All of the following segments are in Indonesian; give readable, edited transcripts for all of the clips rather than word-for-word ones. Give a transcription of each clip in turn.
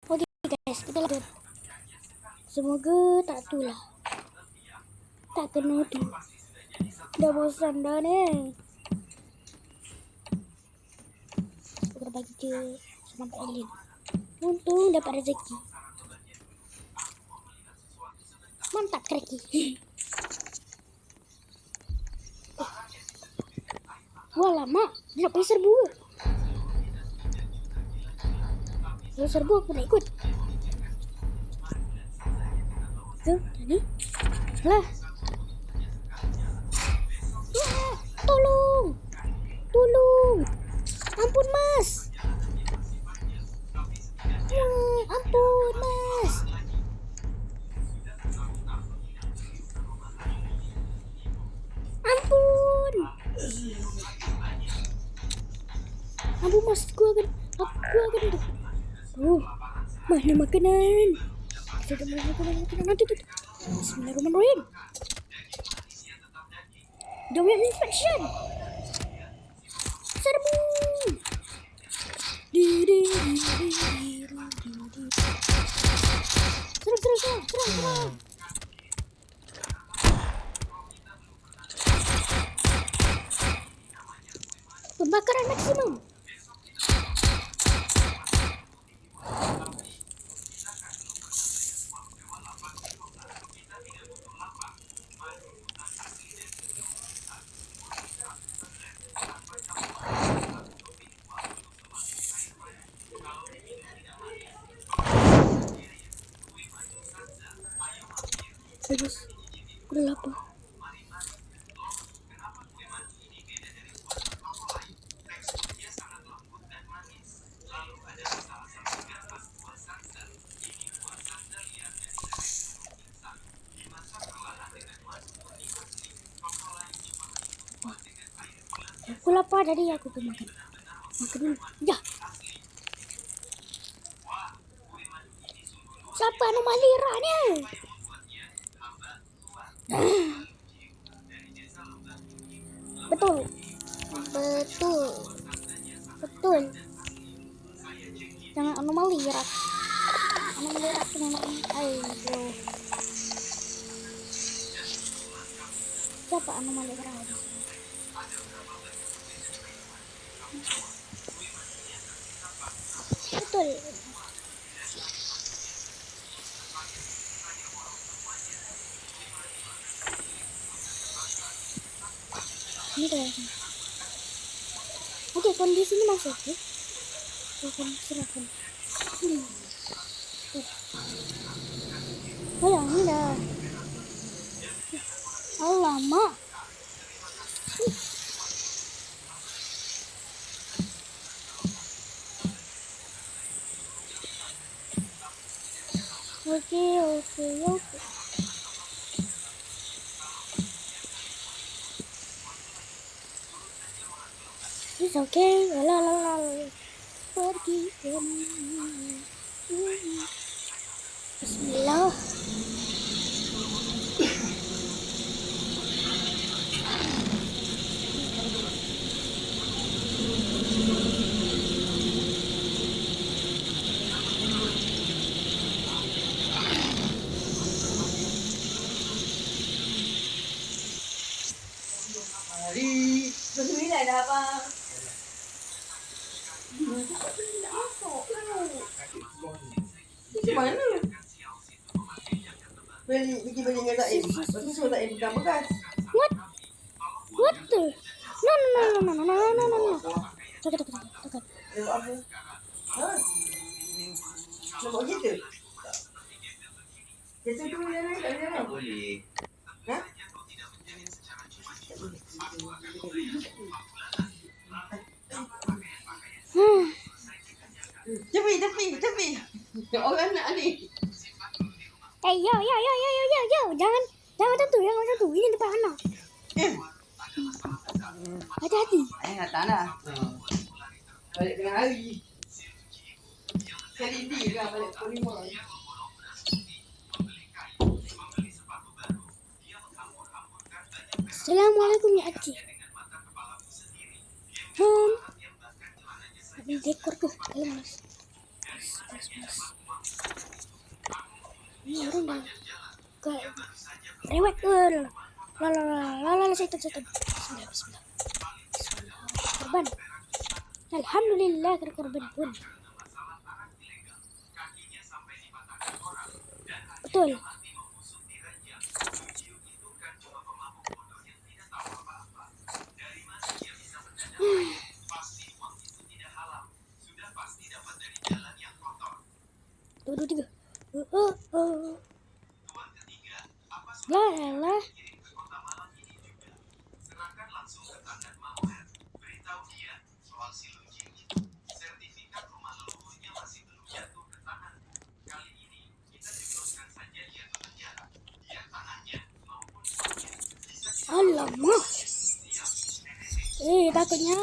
Oke guys, kita lanjut. Semoga tak tulah, tak kena tu. Udah bosan dah nih. Kita bagi ke sama Pak Elin. Untung dapat rezeki. Mantap kreki. Wah lama, tidak pakai serbu. Kalau serbu aku nak ikut. Tuh, tadi. Lah. Ya, tolong. Tolong. Ampun mas. Ampun mas. Ampun. Ampun mas, gua akan tuh. Mana makanan? Kita ada makanan nanti tuh. Bismillahirrahmanirrahim. Dawai infection. Serbu. Serang. Pembakaran maksimum. Bagus, udah lapar. Aku lapar tadi aku makan dulu. Ya. Siapa anomali ranya? Betul. Jangan anomali rat. Anomali rat ayo. Siapa anomali rat? Betul. Ini kayaknya. Oke, kondisinya masuk ya. Silakan. Oh ya, ini dah. Alamak. Oke. It's okay. La. Pergi. Bismillah. Di sini ada apa? Di mana? Beli ngadain. Berarti sudah tak ibu bekas. What the? No. Takut. Ibu apa? Hah? Nampak gitu? Itu dulu ya, nak? Boleh. Hah? Cepi. Orang nak ni. Yo. Jangan tentu. Ini depan anak. Hati-hati. Tak nak. Balik tengah hari. Kali ini lah balik pukul 5. Assalamualaikum ya Aci. Ada dekor tuh. Ayo mas. Ini orang dah ke rewet setan. Bismillah. Korban. Alhamdulillah korban pun. Betul. Dua, tiga. Lah. Alamak. Takutnya.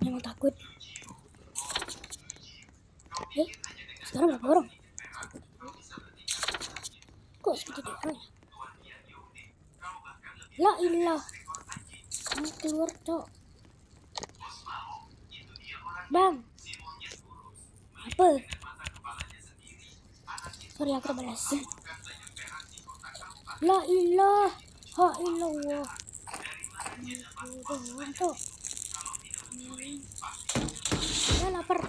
Memang takut. Sekarang berapa orang? Kok segitu orang ya? La ilah. Keluar cok. Bang. Apa? Sorry aku balas. La ilah. Ha illallah. Cok. Ya lapar.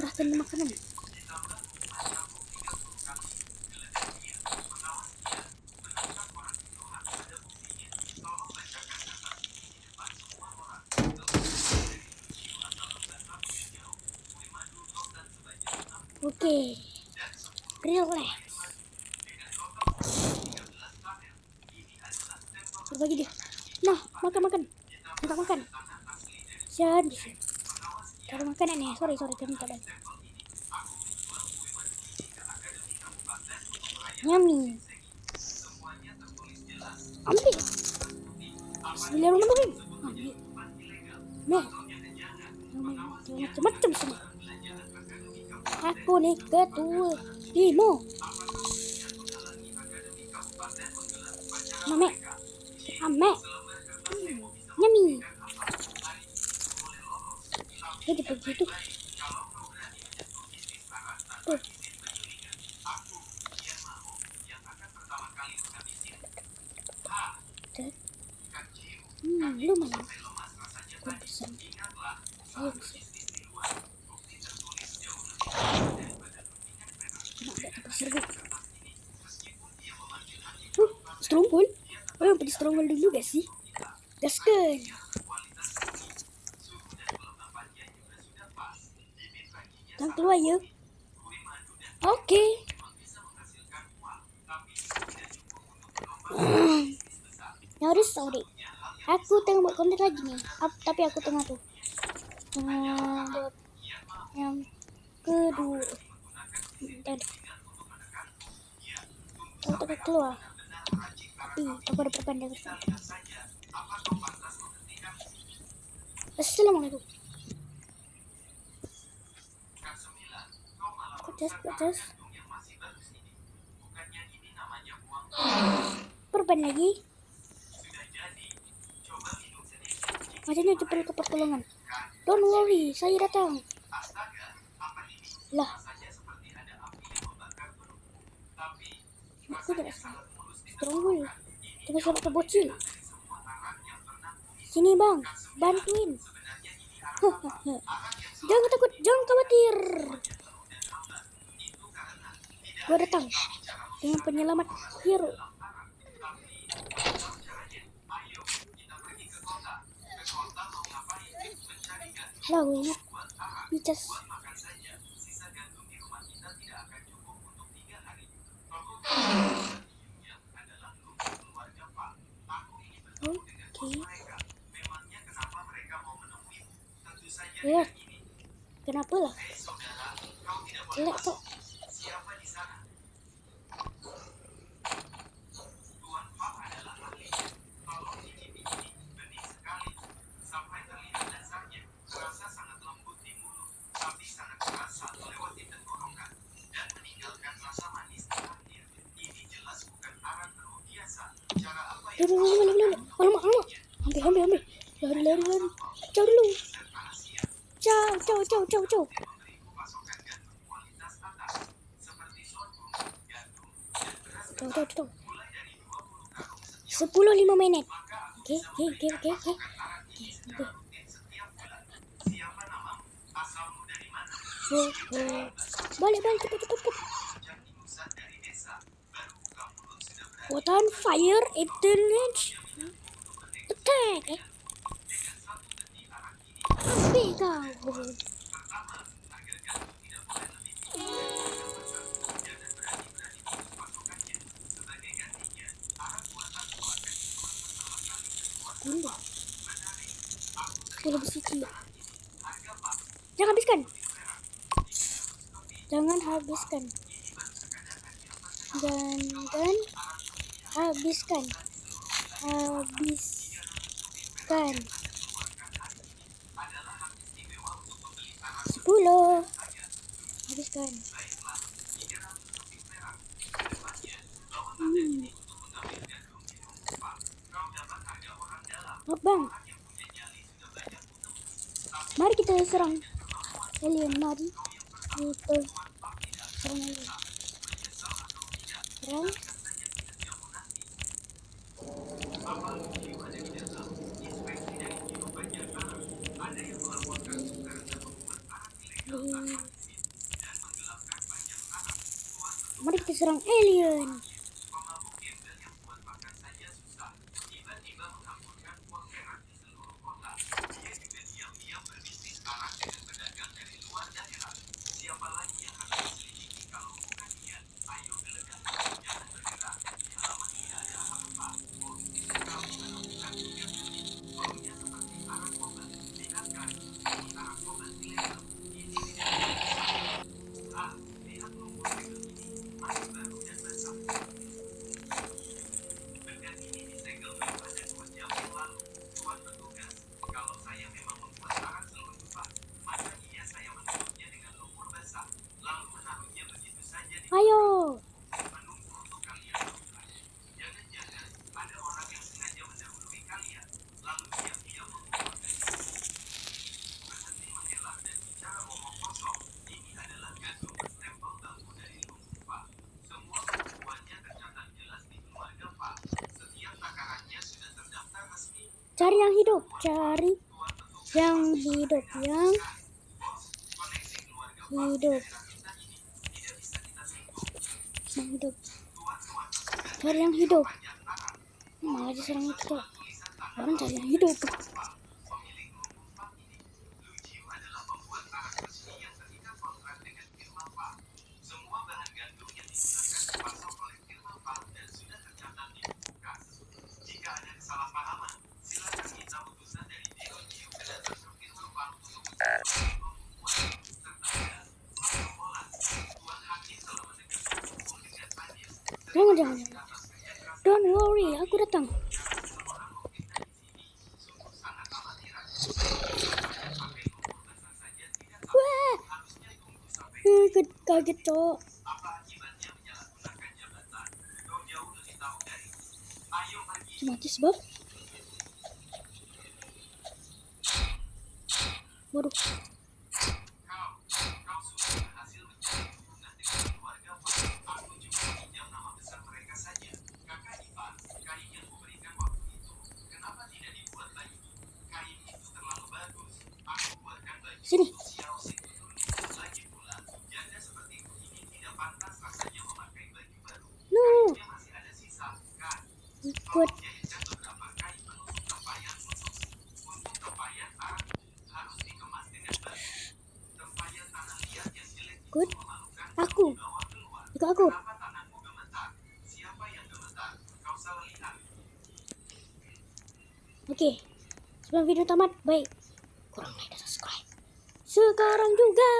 Serahkan makanan. Oke. Relax. Berbagi dia. Nah, makan. Minta makan. Jangan. Cara makanan ya. Sorry, kami tak ada. Yummy. Ambil. Bismillahirrahmanirrahim. Ambil. Nah. Macam-macam semua. Aku nih ketua Imo. Ame. Yummy. Jadi begitu. Tuh. Lumayan. Strombol. Pergi strombol dulu gak sih? Gaskan. Jangan keluar ya. Oke. Sorry. Aku tengah buat konten lagi nih. Tapi aku tengah tuh. Buat yang kedua. Dan aku tengah keluar. Tapi aku ada perpanjangan. Assalamualaikum. Pedas. Perban lagi. Wajahnya jebol ke pertolongan. Don't worry, saya datang. Lah. Aku tidak strombol. Tengah sama kebocil. Sini bang, bantuin. Jangan takut, jangan khawatir. Gua datang dengan penyelamat hero. Lah gue ingat Bicas. Oke. Ya, kenapa lah? Jelek kok. Alamak. Hampir. Lari. Ciao dulu. Ciao. Tuh. Tuh. 10-5 menit. Oke. Balik cepet. What on fire internet attack. Api kau. Bunda. 10 besi. Jangan habiskan. Jangan habiskan. Habiskan. 10. Habiskan. Bang. Mari kita serang alien. Mari kita serang alien. Serang. Mari kita serang alien. Ayo. Cari yang hidup. Cari yang hidup. Malah diserang itu. Orang cari yang hidup. Jangan. Don't worry, aku datang. Wah, kaget cok. Mati sebab. Waduh. Sini. No. Ikut. Ikut. Aku. Oke. Sebelum video tamat, baik. Kurang like dan subscribe. Sekarang juga.